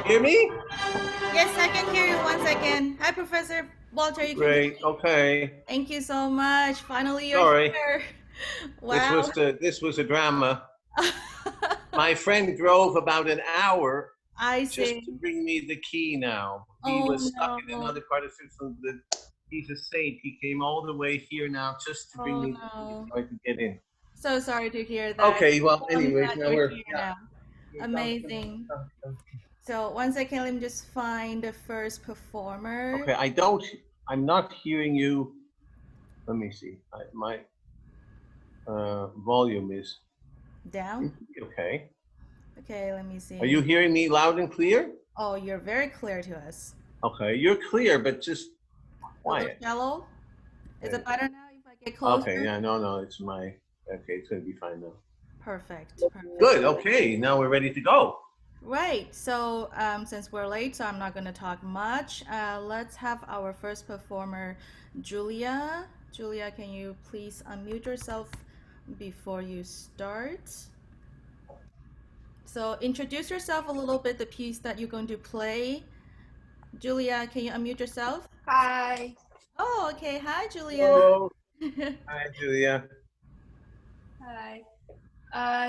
hear me? Yes, I can hear you. 1 second. Hi, Professor Walter. You can hear Great. me? Okay. Thank you so much. Finally, you're Sorry. here. This Wow. was a drama. My friend drove about an hour I just see. to bring me the key now. He Oh was stuck in no. another part of Switzerland. He's a saint. He came all the way here now just to bring Oh me the key no. so I could get in. So sorry to hear that. Okay, well, I'm anyways, glad now you're we're, here yeah. now. Amazing. So 1 second, let me just find the first performer. Okay, I'm not hearing you. Let me see. My volume is Down. okay. Okay, let me see. Are you hearing me loud and clear? Oh, you're very clear to us. Okay, you're clear, but just A little quiet. shallow. Is it Okay. better now if I get closer? Okay, yeah, no, it's my, okay, it's gonna be fine now. Perfect. Perfect. Good, okay, now we're ready to go. Right. So since we're late, so I'm not going to talk much. Let's have our first performer, Julia. Julia, can you please unmute yourself before you start? So introduce yourself a little bit, the piece that you're going to play. Julia, can you unmute yourself? Hi. Oh, okay. Hi, Julia. Hello. Hi, Julia. Hi.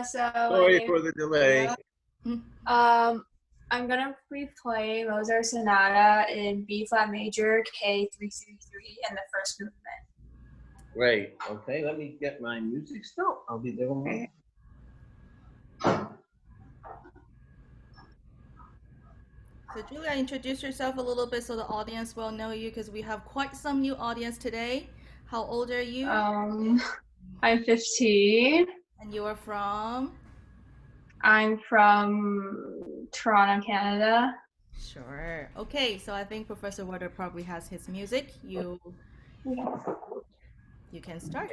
So my Sorry name for is the delay. Julia. I'm gonna be playing Mozart Sonata in B flat major, K333, in the first movement. Great, okay, let me get my music still. I'll be there. Okay. So Julia, introduce yourself a little bit so the audience will know you because we have quite some new audience today. How old are you? I'm 15. And you are from? I'm from Toronto, Canada. Sure. Okay, so I think Professor Water probably has his music. You can start.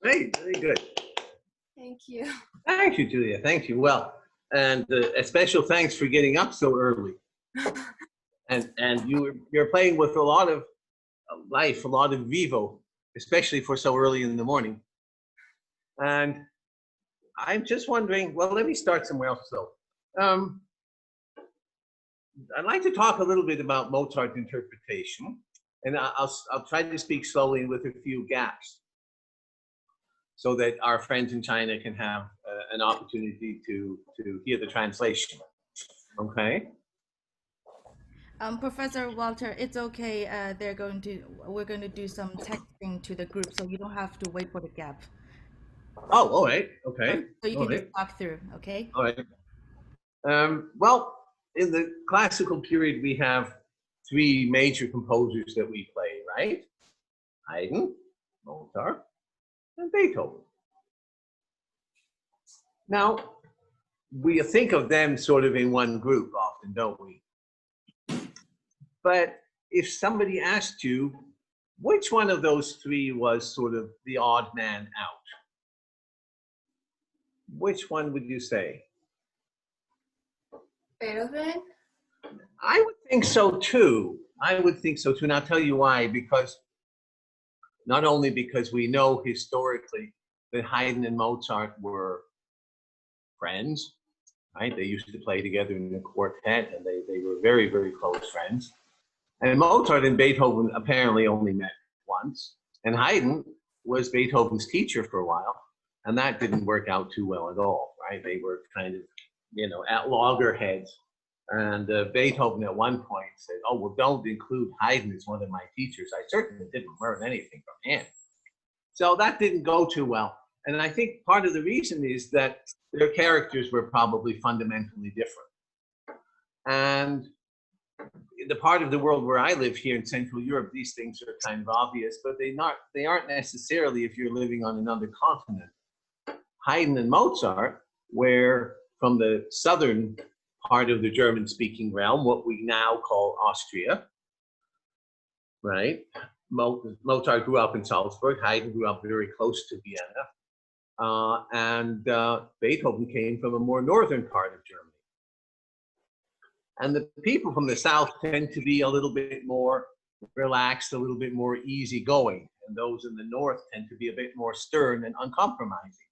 Great, very good. Thank you. Thank you, Julia. Thank you. Well, and a special thanks for getting up so early. And you're playing with a lot of life, a lot of vivo, especially for so early in the morning. And I'm just wondering, well, let me start somewhere else. So, I'd like to talk a little bit about Mozart interpretation, and I'll try to speak slowly with a few gaps, so that our friends in China can have an opportunity to hear the translation. Okay. Professor Walter, it's okay. We're going to do some texting to the group, so you don't have to wait for the gap. Oh, all right. Okay. So you All can right. just talk through, okay? All right. Well, in the classical period, we have three major composers that we play, right? Haydn, Mozart, and Beethoven. Now, we think of them sort of in one group often, don't we? But if somebody asked you, which one of those three was sort of the odd man out? Which one would you say? Beethoven? I would think so too. I would think so too. And I'll tell you why. Because not only because we know historically that Haydn and Mozart were friends, right? They used to play together in a quartet, and they were very, very close friends. And Mozart and Beethoven apparently only met once. And Haydn was Beethoven's teacher for a while, and that didn't work out too well at all, right? They were kind of, at loggerheads. And Beethoven at one point said, oh, well, don't include Haydn as one of my teachers. I certainly didn't learn anything from him. So that didn't go too well. And I think part of the reason is that their characters were probably fundamentally different. And in the part of the world where I live here in Central Europe, these things are kind of obvious, but they aren't necessarily if you're living on another continent. Haydn and Mozart were from the southern part of the German-speaking realm, what we now call Austria, right? Mozart grew up in Salzburg. Haydn grew up very close to Vienna. And Beethoven came from a more northern part of Germany. And the people from the south tend to be a little bit more relaxed, a little bit more easygoing. And those in the north tend to be a bit more stern and uncompromising.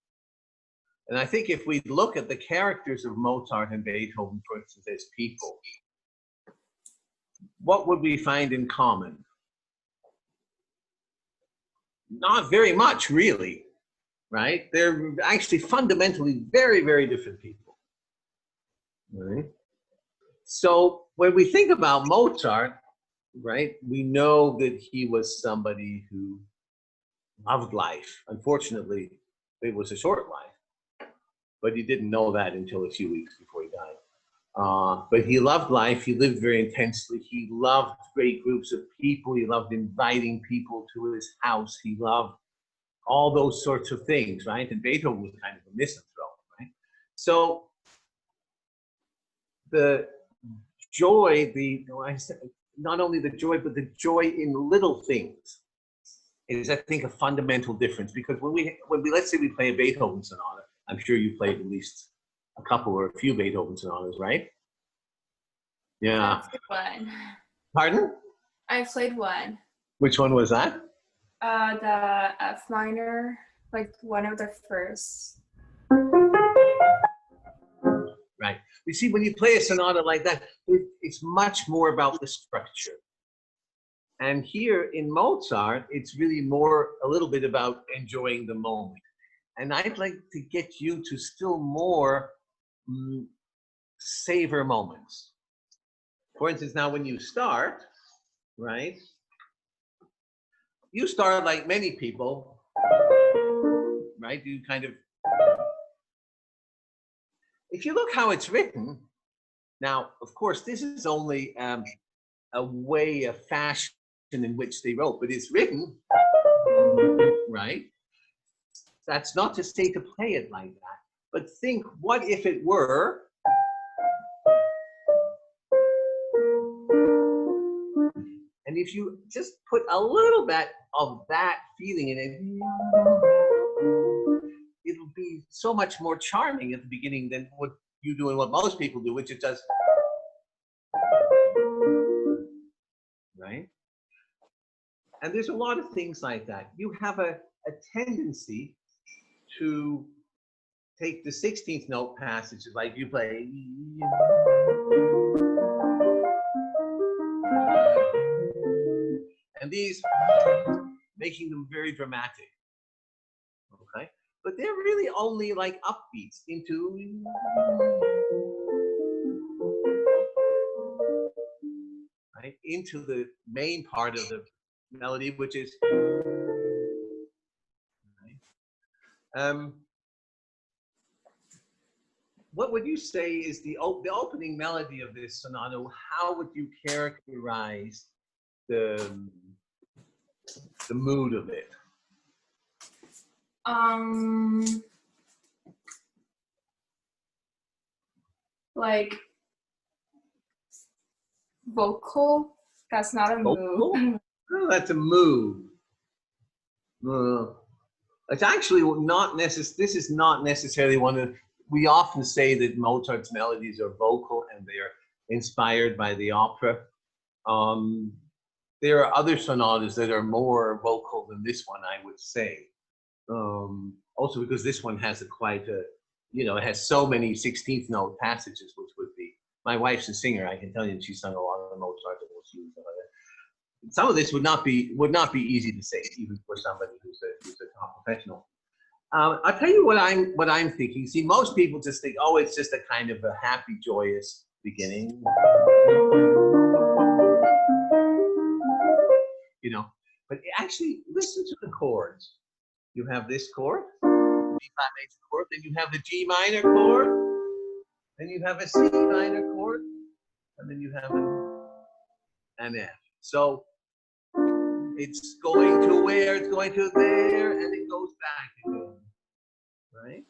And I think if we look at the characters of Mozart and Beethoven, for instance, as people, what would we find in common? Not very much, really, right? They're actually fundamentally very, very different people, right? So when we think about Mozart, right, we know that he was somebody who loved life. Unfortunately, it was a short life, but he didn't know that until a few weeks before he died. But he loved life. He lived very intensely. He loved great groups of people. He loved inviting people to his house. He loved all those sorts of things, right? And Beethoven was kind of a misanthrope, right? So the joy, not only the joy, but the joy in little things is, I think, a fundamental difference. Because when we let's say we play a Beethoven sonata, I'm sure you played at least a couple or a few Beethoven sonatas, right? Yeah. I played one. Pardon? I played one. Which one was that? The F minor, like one of the first. Right. You see, when you play a sonata like that, it's much more about the structure. And here in Mozart, it's really a little bit about enjoying the moment. And I'd like to get you to still more savor moments. For instance, now when you start, right? You start like many people, right? You kind of, if you look how it's written, now, of course, this is only a fashion in which they wrote, but it's written, right? That's not to say to play it like that, but think, what if it were, and if you just put a little bit of that feeling in it, it'll be so much more charming at the beginning than what you do and what most people do, which is just, right? And there's a lot of things like that. You have a tendency to take the 16th note passages, like you play, and these, making them very dramatic, okay? But they're really only like upbeats into, right, into the main part of the melody, which is, right? What would you say is the opening melody of this sonata? How would you characterize the mood of it? Like vocal. That's not a Vocal? mood. Oh, that's a mood. It's actually not necessary. This is not necessarily one of. We often say that Mozart's melodies are vocal and they are inspired by the opera. There are other sonatas that are more vocal than this one, I would say. Also because this one has it has so many 16th note passages, which would be, my wife's a singer, I can tell you, and she's sung a lot of Mozart. Some of this would not be easy to say, even for somebody who's a top professional. I'll tell you what I'm thinking. See, most people just think, oh, it's just a kind of a happy, joyous beginning. But actually listen to the chords. You have this chord, G flat major chord, then you have the G minor chord, then you have a C minor chord, and then you have an F. So it's going to where, it's going to there, and it goes back again, right?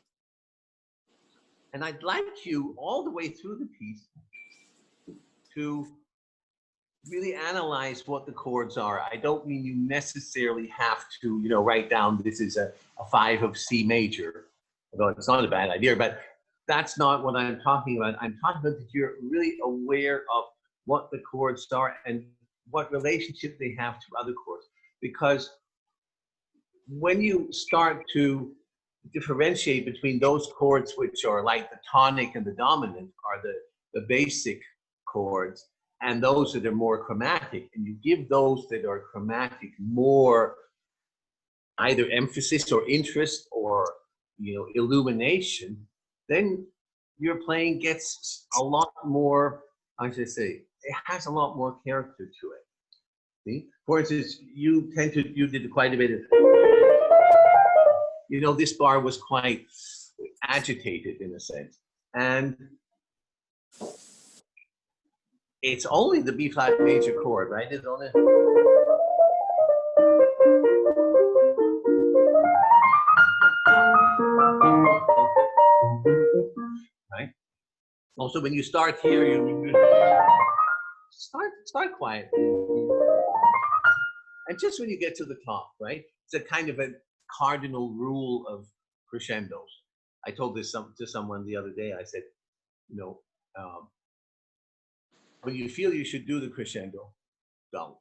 And I'd like you all the way through the piece to really analyze what the chords are. I don't mean you necessarily have to, write down this is a 5 of C major, although it's not a bad idea, but that's not what I'm talking about. I'm talking about that you're really aware of what the chords are and what relationship they have to other chords. Because when you start to differentiate between those chords which are like the tonic and the dominant are the basic chords, and those that are more chromatic, and you give those that are chromatic more either emphasis or interest or illumination, then your playing gets a lot more, I should say, it has a lot more character to it. See? For instance, you did quite a bit of, this bar was quite agitated in a sense. And it's only the B flat major chord, right? It's only. Right? Also, when you start here, start quiet. And just when you get to the top, right? It's a kind of a cardinal rule of crescendos. I told this to someone the other day. I said, you know, when you feel you should do the crescendo, don't.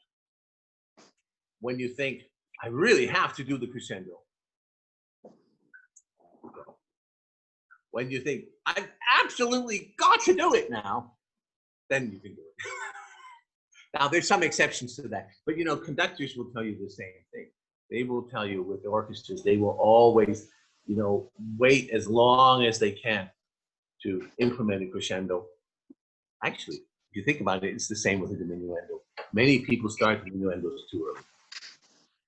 When you think, I really have to do the crescendo, go. When you think, I've absolutely got to do it now, then you can do it. Now, there's some exceptions to that, but you know, conductors will tell you the same thing. They will tell you with orchestras, they will always, you know, wait as long as they can to implement a crescendo. Actually, if you think about it, it's the same with the diminuendo. Many people start diminuendos too early.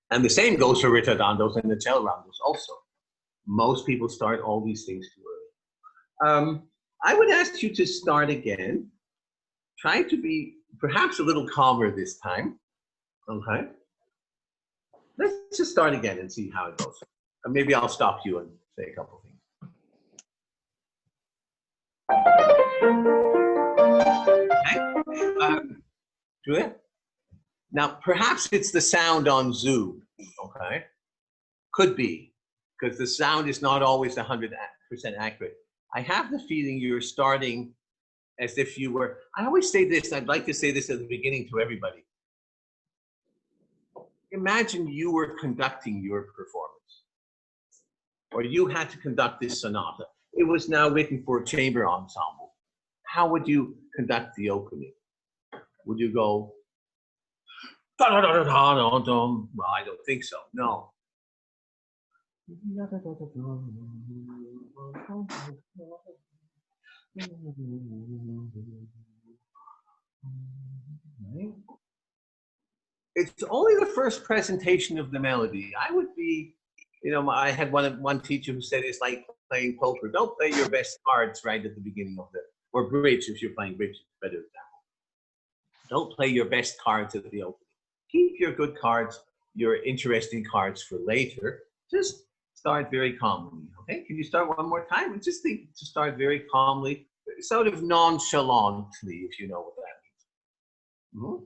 And the same goes for ritardandos and the acelerandos also. Most people start all these things too early. I would ask you to start again. Try to be perhaps a little calmer this time. Okay. Let's just start again and see how it goes. Or maybe I'll stop you and say a couple of things. Okay. Julia? Now, perhaps it's the sound on Zoom, okay? Could be, because the sound is not always 100% accurate. I have the feeling you're starting as if you were, I always say this, I'd like to say this at the beginning to everybody. Imagine you were conducting your performance, or you had to conduct this sonata. It was now written for a chamber ensemble. How would you conduct the opening? Would you go, well, I don't think so, no. It's only the first presentation of the melody. I would be, you know, I had one teacher who said it's like playing poker. Don't play your best cards right at the beginning of the, or bridge if you're playing bridge, better example. Don't play your best cards at the opening. Keep your good cards, your interesting cards for later. Just start very calmly, okay? Can you start one more time? And just think to start very calmly, sort of nonchalantly, if you know what that means. Mm-hmm.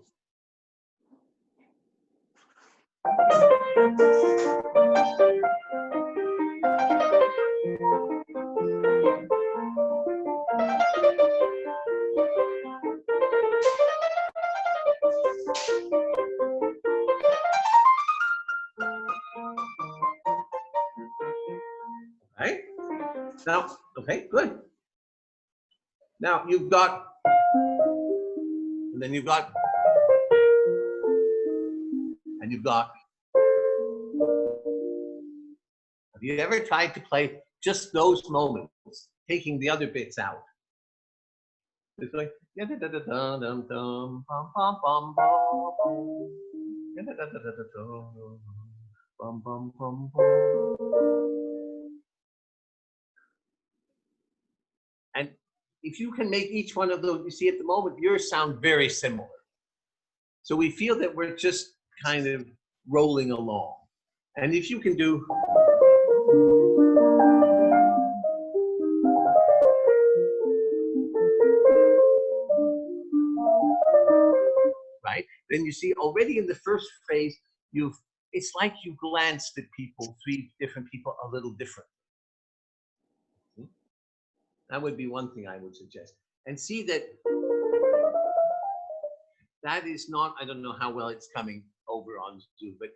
Right? Now, okay, good. Now you've got, and then you've got, and you've got. Have you ever tried to play just those moments, taking the other bits out? It's like, and if you can make each one of those, you see at the moment, yours sound very similar. So we feel that we're just kind of rolling along. And if you can do, right? Then you see already in the first phrase, it's like you glanced at people, three different people, a little different. That would be one thing I would suggest. And see that that is not, I don't know how well it's coming over on Zoom, but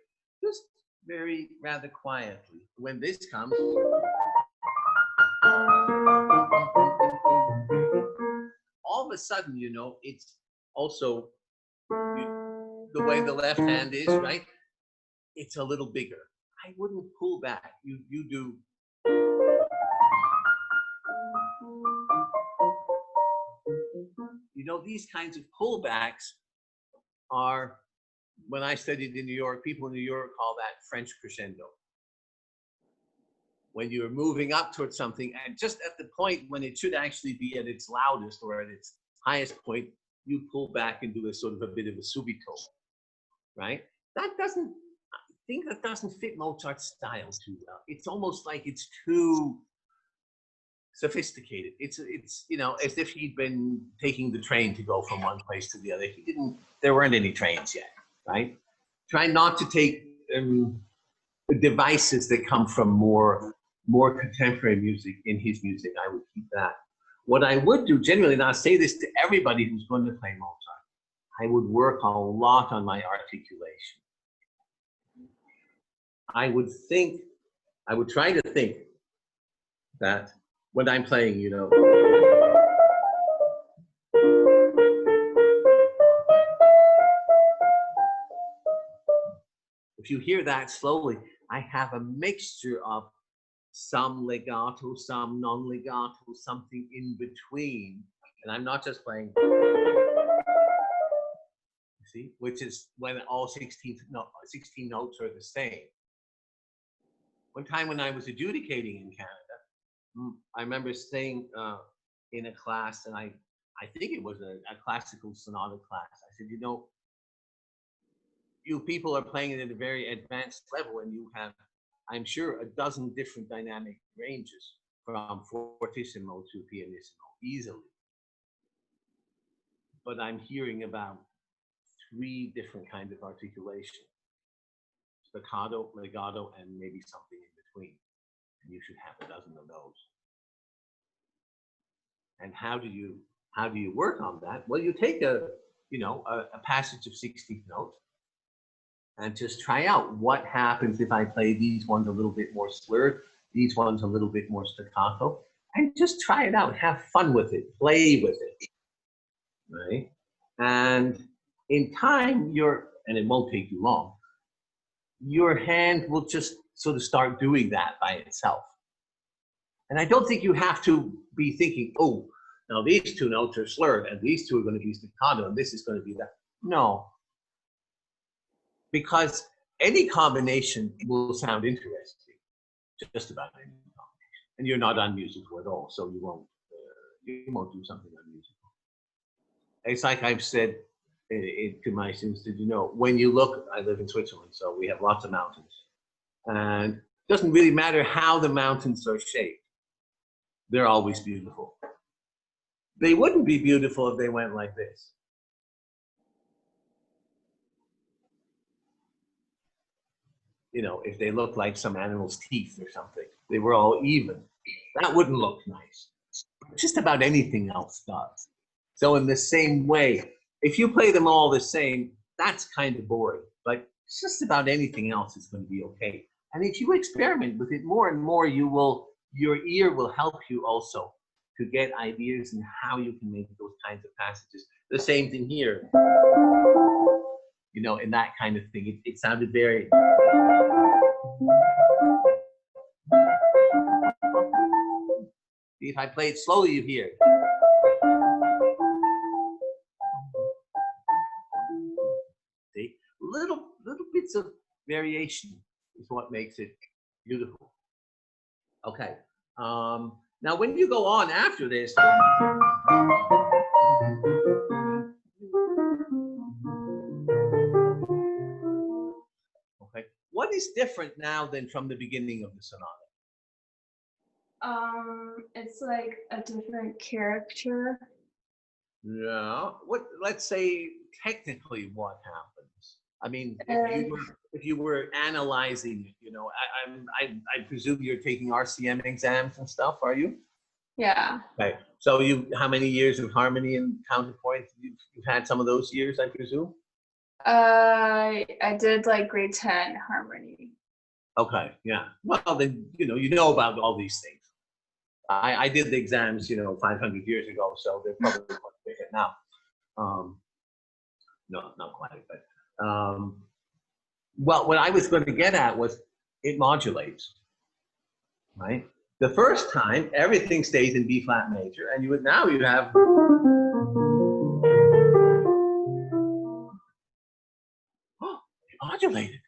just very rather quietly. When this comes, all of a sudden, you know, it's also the way the left hand is, right? It's a little bigger. I wouldn't pull back. You do. You know, these kinds of pullbacks are, when I studied in New York, people in New York call that French crescendo. When you're moving up towards something, and just at the point when it should actually be at its loudest or at its highest point, you pull back and do a sort of a bit of a subito, right? That doesn't, I think that doesn't fit Mozart's style too well. It's almost like it's too sophisticated. It's you know, as if he'd been taking the train to go from one place to the other. He didn't. There weren't any trains yet, right? Try not to take devices that come from more contemporary music in his music. I would keep that. What I would do generally, and I'll say this to everybody who's going to play Mozart, I would work a lot on my articulation. I would try to think that when I'm playing, you know, if you hear that slowly, I have a mixture of some legato, some non-legato, something in between. And I'm not just playing, see, which is when all 16 notes are the same. One time when I was adjudicating in Canada, I remember staying in a class, and I think it was a classical sonata class. I said, you know, you people are playing it at a very advanced level, and you have, I'm sure, a dozen different dynamic ranges from fortissimo to pianissimo easily. But I'm hearing about 3 different kinds of articulation: staccato, legato, and maybe something in between. And you should have a dozen of those. And how do you work on that? Well, you take a passage of 16th notes and just try out what happens if I play these ones a little bit more slurred, these ones a little bit more staccato, and just try it out. Have fun with it, play with it, right? And in time, and it won't take you long, your hand will just sort of start doing that by itself. And I don't think you have to be thinking, oh, now these 2 notes are slurred, and these 2 are going to be staccato, and this is going to be that. No. Because any combination will sound interesting, just about any combination. And you're not unmusical at all, so you won't do something unmusical. It's like I've said to my students, did you know, when you look, I live in Switzerland, so we have lots of mountains. And it doesn't really matter how the mountains are shaped. They're always beautiful. They wouldn't be beautiful if they went like this. You know, if they looked like some animal's teeth or something, they were all even. That wouldn't look nice. Just about anything else does. So in the same way, if you play them all the same, that's kind of boring. But just about anything else is going to be okay. And if you experiment with it more and more, your ear will help you also to get ideas and how you can make those kinds of passages. The same thing here. You know, in that kind of thing, it sounded very. If I play it slowly, you hear. See, little bits of variation is what makes it beautiful. Okay. Now, when you go on after this. Okay. What is different now than from the beginning of the sonata? It's like a different character. Yeah. Let's say technically what happens. I mean, if you were analyzing it, you know, I presume you're taking RCM exams and stuff, are you? Yeah. Okay. So how many years of harmony and counterpoint? You've had some of those years, I presume? I did like grade 10 harmony. Okay, yeah. Well, then, you know about all these things. I did the exams, 500 years ago, so they're probably quite different now. No, not quite, but well, what I was going to get at was it modulates, right? The first time, everything stays in B flat major, and now you have. Oh, it modulated.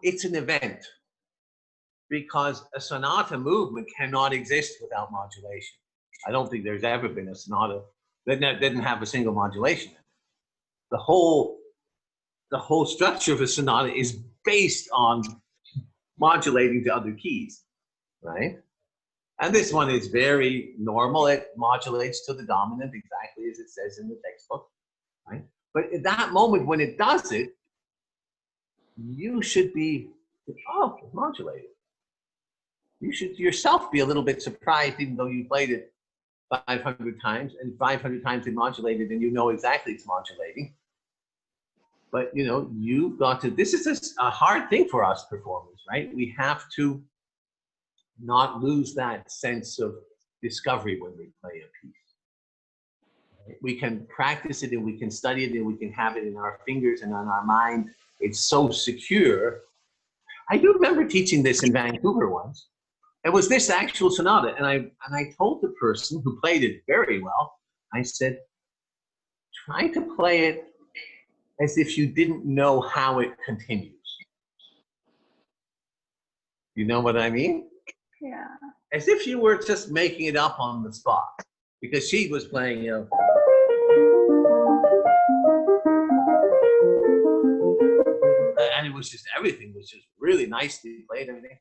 It's an event, because a sonata movement cannot exist without modulation. I don't think there's ever been a sonata that didn't have a single modulation in it. The whole structure of a sonata is based on modulating to other keys. right? And this one is very normal. It modulates to the dominant exactly as it says in the textbook, right? But at that moment when it does it, you should be, oh, it's modulated. You should yourself be a little bit surprised, even though you played it 500 times and 500 times it modulated and you know exactly it's modulating. But you know, you've got to, this is a hard thing for us performers, right? We have to not lose that sense of discovery when we play a piece. We can practice it and we can study it and we can have it in our fingers and on our mind. It's so secure. I do remember teaching this in Vancouver once. It was this actual sonata, and I told the person who played it very well, I said, try to play it as if you didn't know how it continues. You know what I mean? Yeah. As if you were just making it up on the spot, because she was playing, you know, and it was just, everything was just really nicely played, everything.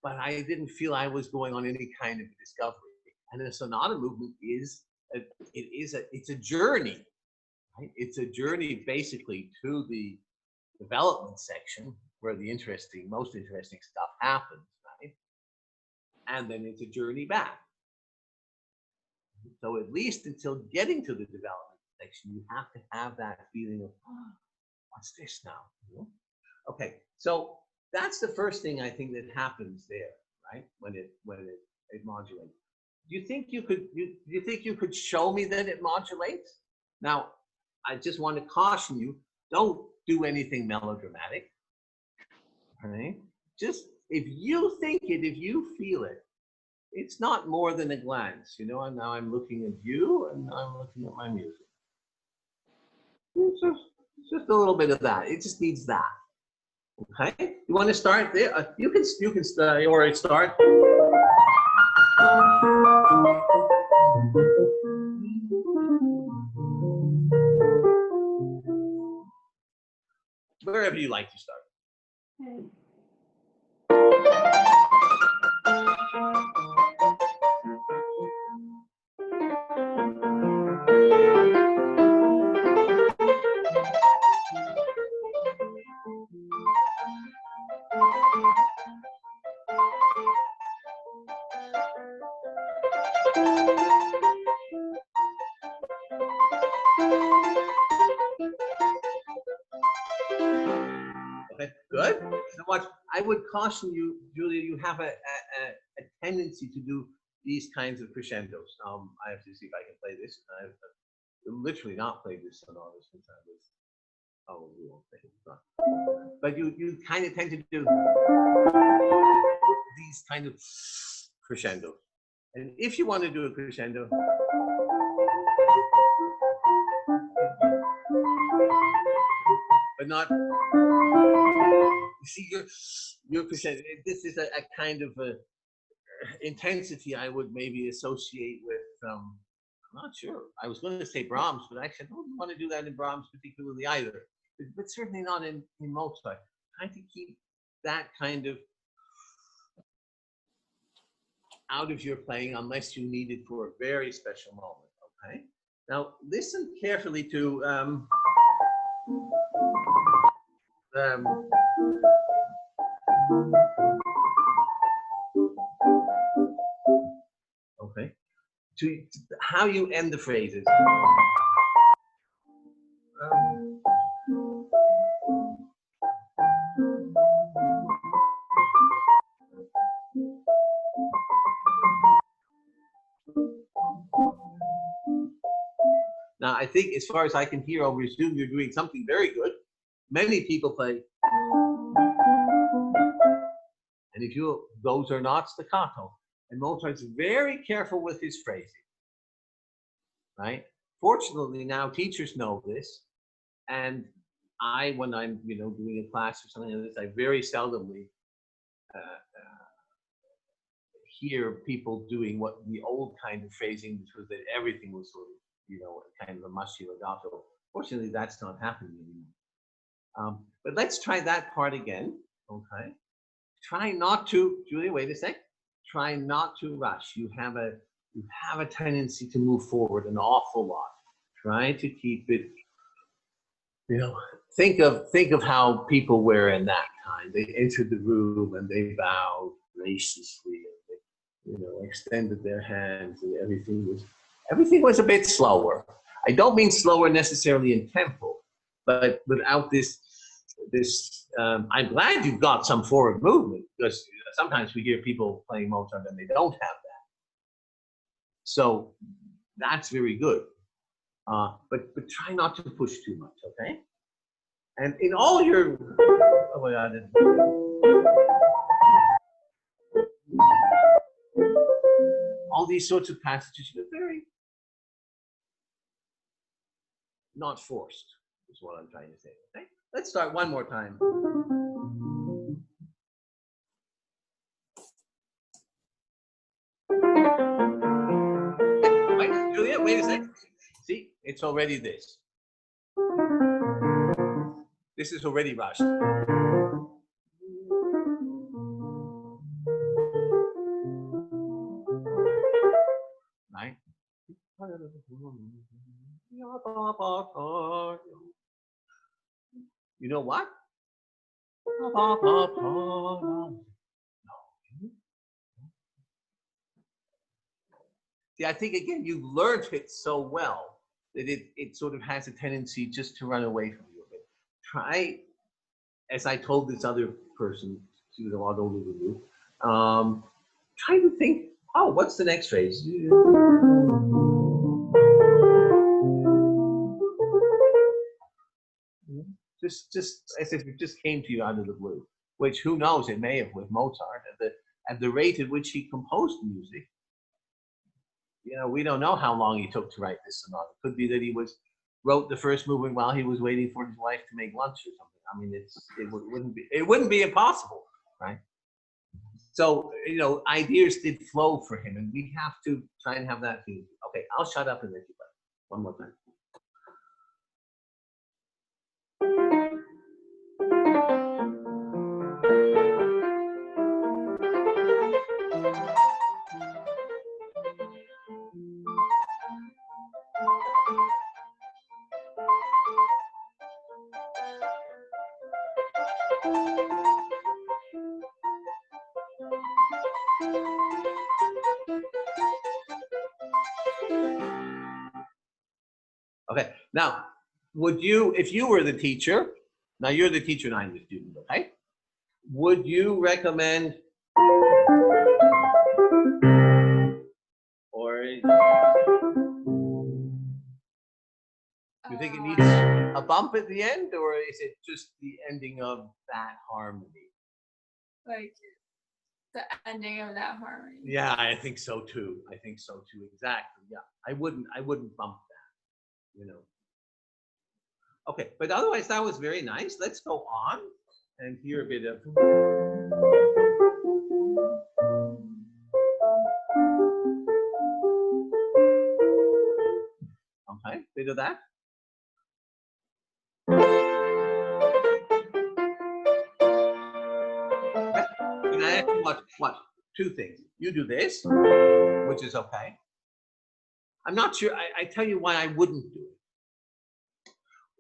But I didn't feel I was going on any kind of discovery. And the sonata movement is, it's a journey, right? It's a journey basically to the development section where the most interesting stuff happens, right? And then it's a journey back. So at least until getting to the development section, you have to have that feeling of, oh, what's this now? You know? Okay, so that's the first thing I think that happens there, right? When it modulates. Do you think you could show me that it modulates? Now, I just want to caution you, don't do anything melodramatic. Right? Just if you think it, if you feel it, it's not more than a glance, you know, and now I'm looking at you and I'm looking at my music. It's just a little bit of that. It just needs that. Okay? You want to start there? You can start or start. Wherever you like to start. Okay. Okay, good. So watch, I would caution you, Julia, you have a tendency to do these kinds of crescendos. I have to see if I can play this. I've literally not played this sonata since I was, oh, we won't play it. But you kind of tend to do these kind of crescendos. And if you want to do a crescendo, but not, you see, your crescendo, this is a kind of a intensity I would maybe associate with, I'm not sure. I was going to say Brahms, but actually I don't want to do that in Brahms particularly either. But certainly not in Mozart. Trying to keep that kind of out of your playing unless you need it for a very special moment, okay? Now, listen carefully to okay, to how you end the phrases. Now, I think as far as I can hear over Zoom, you're doing something very good. Many people play, and if you, those are not staccato. And Mozart's very careful with his phrasing, right? Fortunately, now teachers know this, and when I'm, you know, doing a class or something like this, I very seldomly hear people doing what the old kind of phrasing, which was that everything was sort of, you know, kind of a mushy legato. Fortunately, that's not happening anymore. But let's try that part again, okay? try not to, Julia, wait a sec. Try not to rush. You have a tendency to move forward an awful lot. Try to keep it, think of how people were in that time. They entered the room and they bowed graciously and they, extended their hands, and everything was a bit slower. I don't mean slower necessarily in tempo, but without this, I'm glad you've got some forward movement, because sometimes we hear people playing Mozart and they don't have that. So that's very good. But try not to push too much, okay? And in all your, oh my God. All these sorts of passages, you're very not forced, is what I'm trying to say, okay? Let's start one more time. Wait, Julia, wait a second. See, it's already this. This is already rushed. Right? You know what? See, I think again, you've learned it so well that it sort of has a tendency just to run away from you a bit. Try, as I told this other person, she was a lot older than you, try to think, oh, what's the next phrase? Just as if it just came to you out of the blue, which who knows, it may have with Mozart at the rate at which he composed music. We don't know how long he took to write this sonata. It could be that he wrote the first movement while he was waiting for his wife to make lunch or something. I mean, it wouldn't be impossible, right? So, ideas did flow for him, and we have to try and have that feeling. Okay, I'll shut up and let you play. One more time. Okay, now, would you, if you were the teacher, now you're the teacher and I'm the student, okay? Would you recommend, or you think it needs a bump at the end, or is it just the ending of that harmony? Like the ending of that harmony. Yeah, I think so too. Exactly. Yeah, I wouldn't bump that. Okay, but otherwise that was very nice. Let's go on and hear a bit of. Okay, bit of that. Can I ask you what? Two things. You do this, which is okay. I'm not sure. I tell you why I wouldn't do it.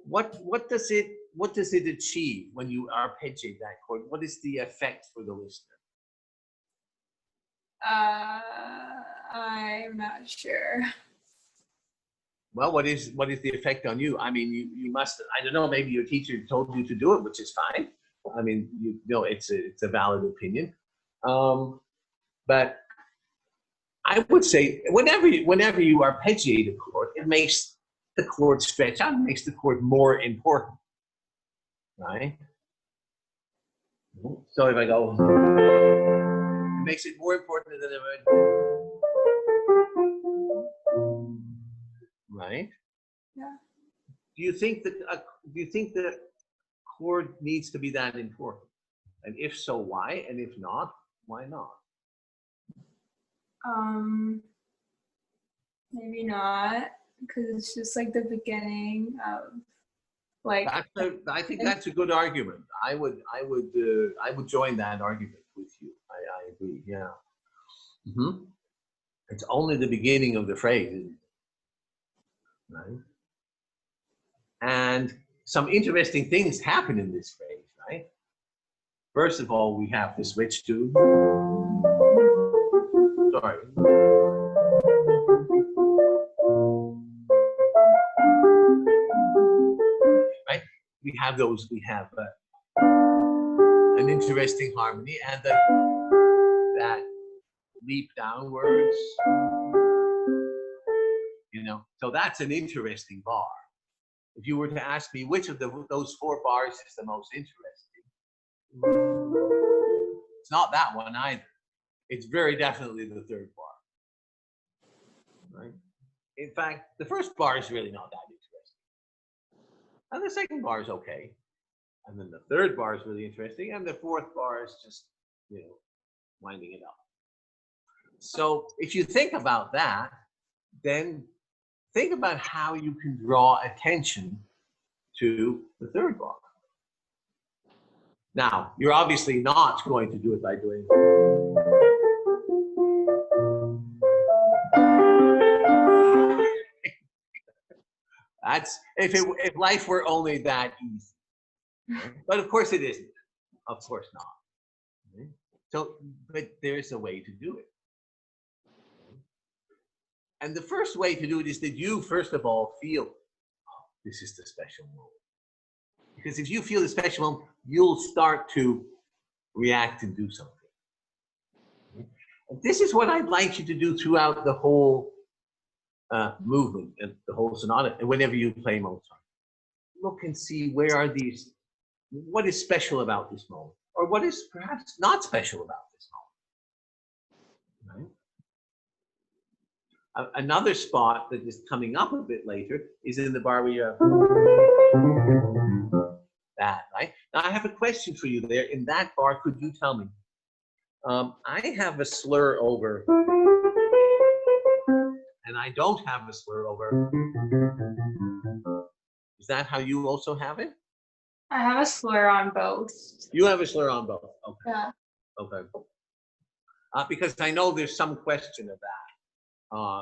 What does it achieve when you arpeggiate that chord? What is the effect for the listener? I'm not sure. Well, what is the effect on you? I mean, you must, I don't know, maybe your teacher told you to do it, which is fine. I mean, it's a valid opinion. But I would say whenever you arpeggiate a chord, it makes the chord stretch out, it makes the chord more important, right? So if I go, it makes it more important than ever. Right? Yeah. Do you think the chord needs to be that important? And if so, why? And if not, why not? Maybe not, because it's just like the beginning of like. I think that's a good argument. I would join that argument. with you. I agree. Yeah. It's only the beginning of the phrase, isn't it? Right? And some interesting things happen in this phrase, right? First of all, we have to switch to, sorry. Right? We have those, we have an interesting harmony and that leap downwards, you know, so that's an interesting bar. If you were to ask me which of those 4 bars is the most interesting, it's not that one either. It's very definitely the 3rd bar, right? In fact, the 1st bar is really not that interesting. And the 2nd bar is okay. And then the 3rd bar is really interesting. And the 4th bar is just, you know, winding it up. So if you think about that, then think about how you can draw attention to the 3rd bar. Now, you're obviously not going to do it by doing that's if life were only that easy. But of course it isn't. Of course not. So, but there's a way to do it. And the first way to do it is that you, first of all, feel, oh, this is the special moment. Because if you feel the special moment, you'll start to react and do something. And this is what I'd like you to do throughout the whole movement and the whole sonata, and whenever you play Mozart. Look and see where are these, what is special about this moment? Or what is perhaps not special about this moment? Right? Another spot that is coming up a bit later is in the bar where you have that, right? Now I have a question for you there. In that bar, could you tell me? I have a slur over, and I don't have a slur over. Is that how you also have it? I have a slur on both. You have a slur on both. Okay. Yeah. Okay. Because I know there's some question of that.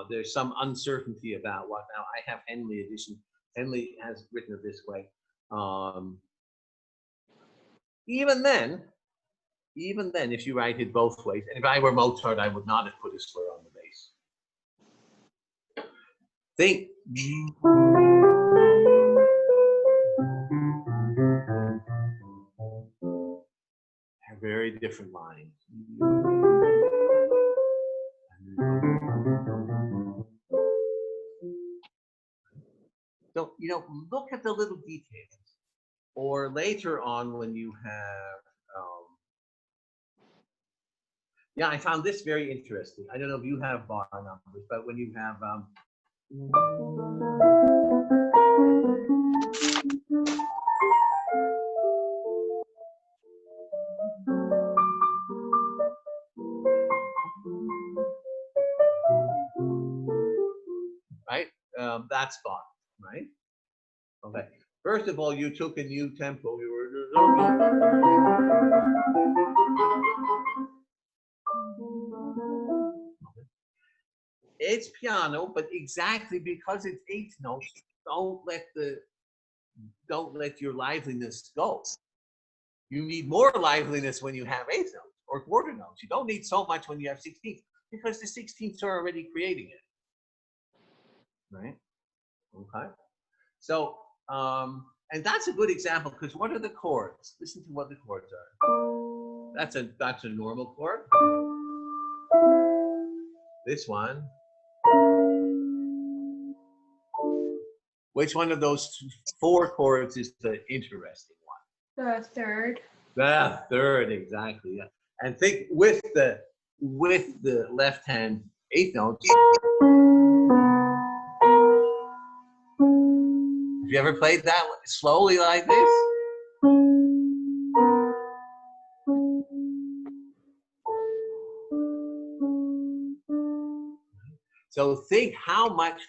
There's some uncertainty about what. Now I have Henley edition. Henley has written it this way. Even then, if you write it both ways, and if I were Mozart, I would not have put a slur on the bass. Think. They're very different lines. So, you know, look at the little details. Or later on when you have, yeah, I found this very interesting. I don't know if you have bar numbers, but when you have, right, that spot, right? Okay. First of all, you took a new tempo. You were. It's piano, but exactly because it's 8th notes, don't let your liveliness go. You need more liveliness when you have 8th notes or quarter notes. You don't need so much when you have 16th because the 16ths are already creating it. Right? Okay. So, and that's a good example because what are the chords? Listen to what the chords are. That's a normal chord. This one. Which one of those 4 chords is the interesting one? The 3rd. The 3rd, exactly. Yeah. And think with the left hand 8th notes. Have you ever played that slowly like this? So think how much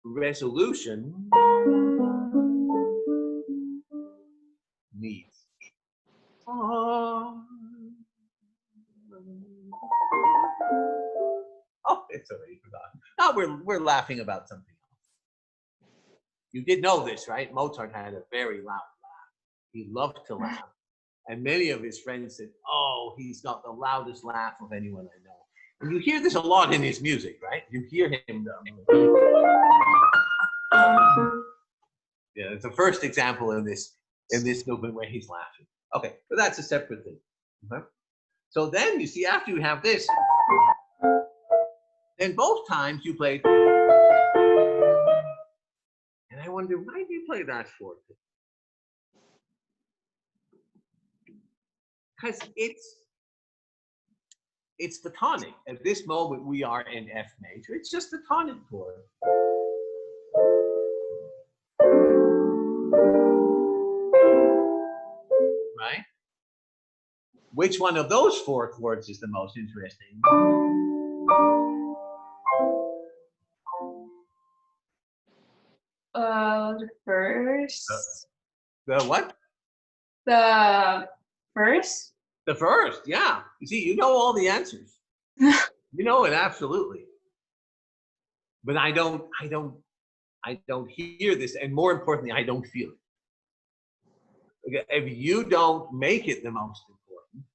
resolution needs. It's already forgotten. No, we're laughing about something else. You did know this, right? Mozart had a very loud laugh. He loved to laugh. And many of his friends said, oh, he's got the loudest laugh of anyone I know. And you hear this a lot in his music, right? You hear him. Yeah, it's the first example in this movement where he's laughing. Okay, but that's a separate thing. Okay? So then you see, after you have this, then both times you played. And I wonder, why do you play that fourth? Because it's the tonic. At this moment, we are in F major. It's just the tonic chord. Right? Which one of those four chords is the most interesting? The first. The what? The first. The first, yeah. You see, you know all the answers. You know it absolutely. But I don't hear this, and more importantly, I don't feel it. If you don't make it the most important,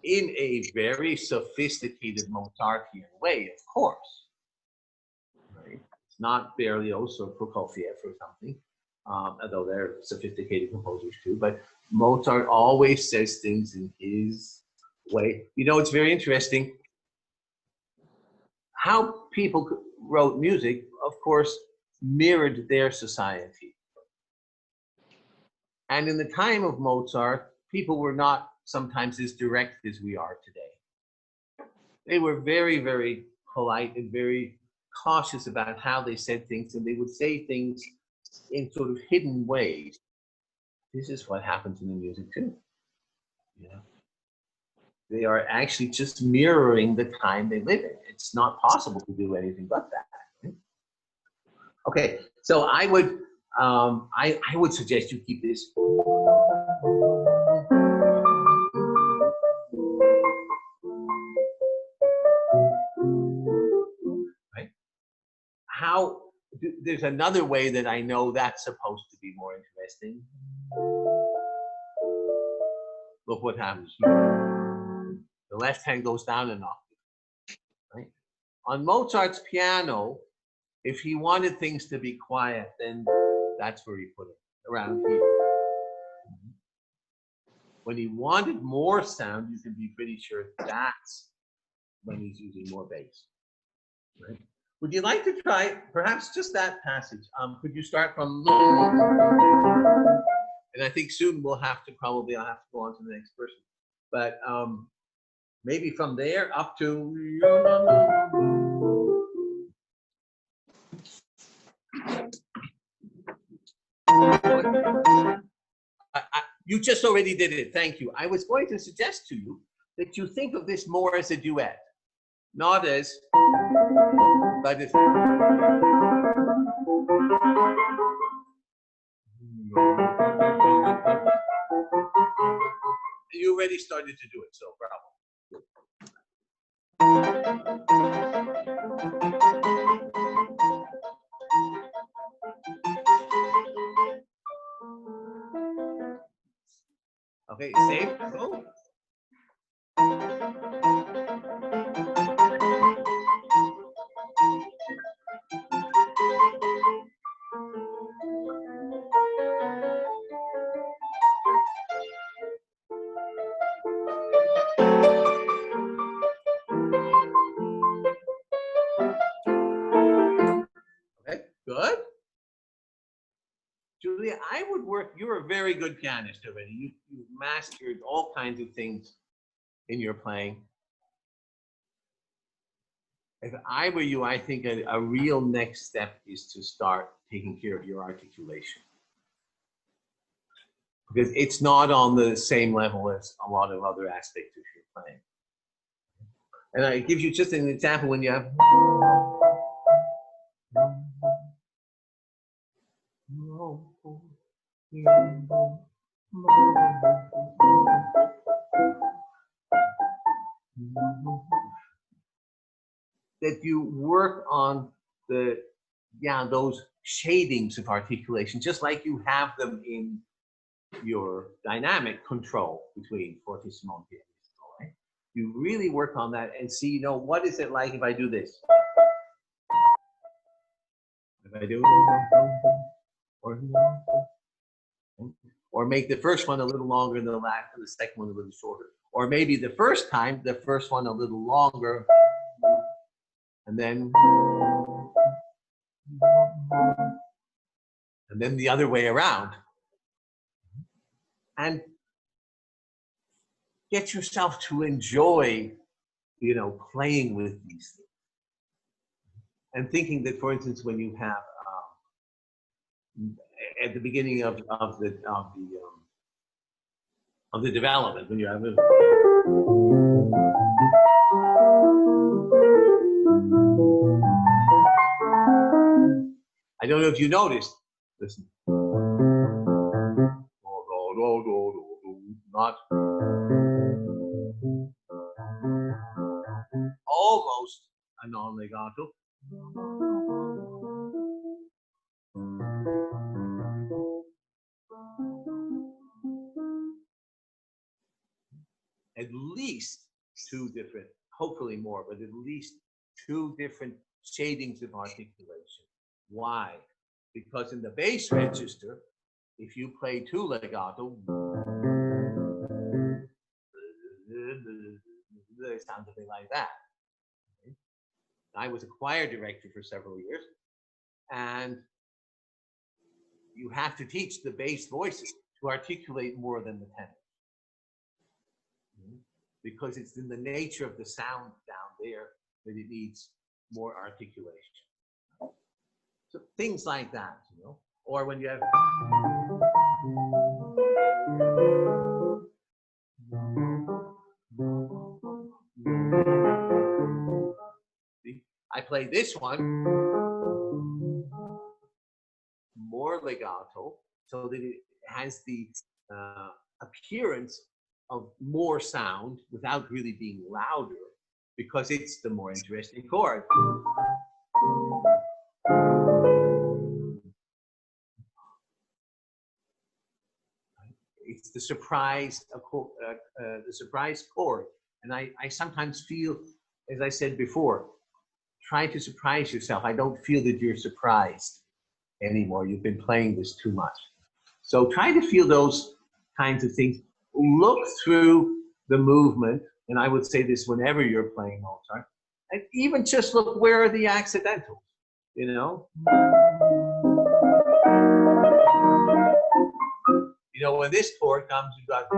in a very sophisticated Mozartian way, of course, right? It's not Berlioz or Prokofiev or something, although they're sophisticated composers too, but Mozart always says things in his way. You know, it's very interesting how people wrote music, of course, mirrored their society. And in the time of Mozart, people were not sometimes as direct as we are today. They were very, very polite and very cautious about how they said things, and they would say things in sort of hidden ways. This is what happens in the music too. Yeah. They are actually just mirroring the time they live in. It's not possible to do anything but that. Okay, so I would suggest you keep this. Right? There's another way that I know that's supposed to be more interesting. Look what happens here. The left hand goes down an octave. Right? On Mozart's piano, if he wanted things to be quiet, then that's where he put it, around here. When he wanted more sound, you can be pretty sure that's when he's using more bass. Right? Would you like to try perhaps just that passage? Could you start from? And I think soon I'll have to go on to the next person. But maybe from there up to. You just already did it. Thank you. I was going to suggest to you that you think of this more as a duet, not as, but as. You already started to do it, so bravo. Okay, same. Go. Okay, good. Julia, I would work. You're a very good pianist already. You've mastered all kinds of things in your playing. If I were you, I think a real next step is to start taking care of your articulation. Because it's not on the same level as a lot of other aspects of your playing. And I give you just an example when you have. that you work on those shadings of articulation, just like you have them in your dynamic control between fortissimo and pianissimo, right? You really work on that and see, what is it like if I do this? If I do, or make the first one a little longer and the second one a little shorter. Or maybe the first one a little longer, and then the other way around. And get yourself to enjoy, playing with these things. And thinking that, for instance, when you have at the beginning of the development, when you have I don't know if you noticed. Listen. Not almost a non-legato. At least two different, hopefully more, but at least two different shadings of articulation. Why? Because in the bass register, if you play two legato, it sounds a bit like that. Okay? I was a choir director for several years, and you have to teach the bass voices to articulate more than the tenor. Because it's in the nature of the sound down there that it needs more articulation. So things like that, or when you have I play this one more legato so that it has the appearance of more sound without really being louder, because it's the more interesting chord. It's the surprise chord. And I sometimes feel, as I said before, try to surprise yourself. I don't feel that you're surprised anymore. You've been playing this too much. So try to feel those kinds of things. Look through the movement, and I would say this whenever you're playing Mozart, and even just look, where are the accidentals, when this chord comes, you've got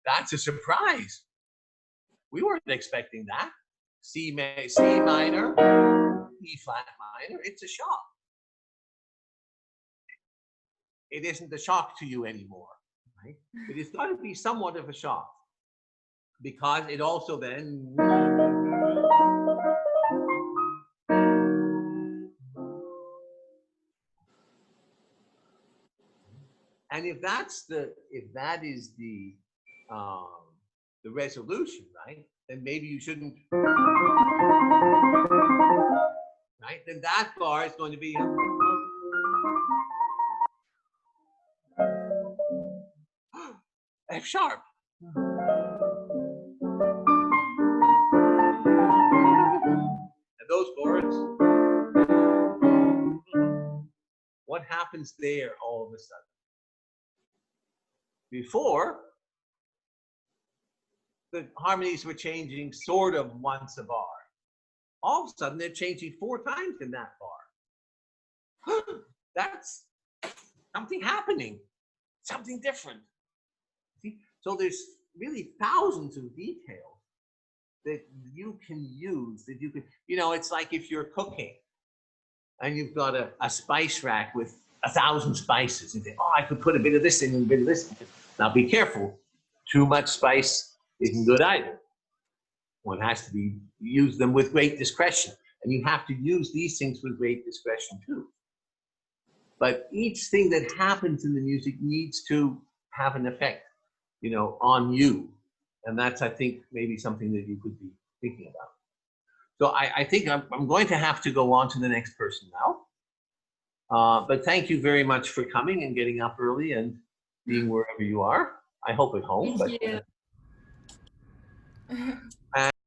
that's a surprise. We weren't expecting that. C minor, E flat minor, it's a shock. It isn't a shock to you anymore, right? But it's got to be somewhat of a shock, because it also then and if that is the resolution, right? Then maybe you shouldn't, right? Then that bar is going to be F sharp. And those chords, what happens there all of a sudden? Before, the harmonies were changing sort of once a bar. All of a sudden, they're changing 4 times in that bar. That's something happening, something different. See? So there's really thousands of details that you can use, that you can, it's like if you're cooking and you've got a spice rack with 1,000 spices, and you think, I could put a bit of this in and a bit of this. Now be careful, too much spice isn't good either. One has to use them with great discretion, and you have to use these things with great discretion too. But each thing that happens in the music needs to have an effect, on you. And that's, I think, maybe something that you could be thinking about. So I think I'm going to have to go on to the next person now. But thank you very much for coming and getting up early and being wherever you are. I hope at home. Thank But you.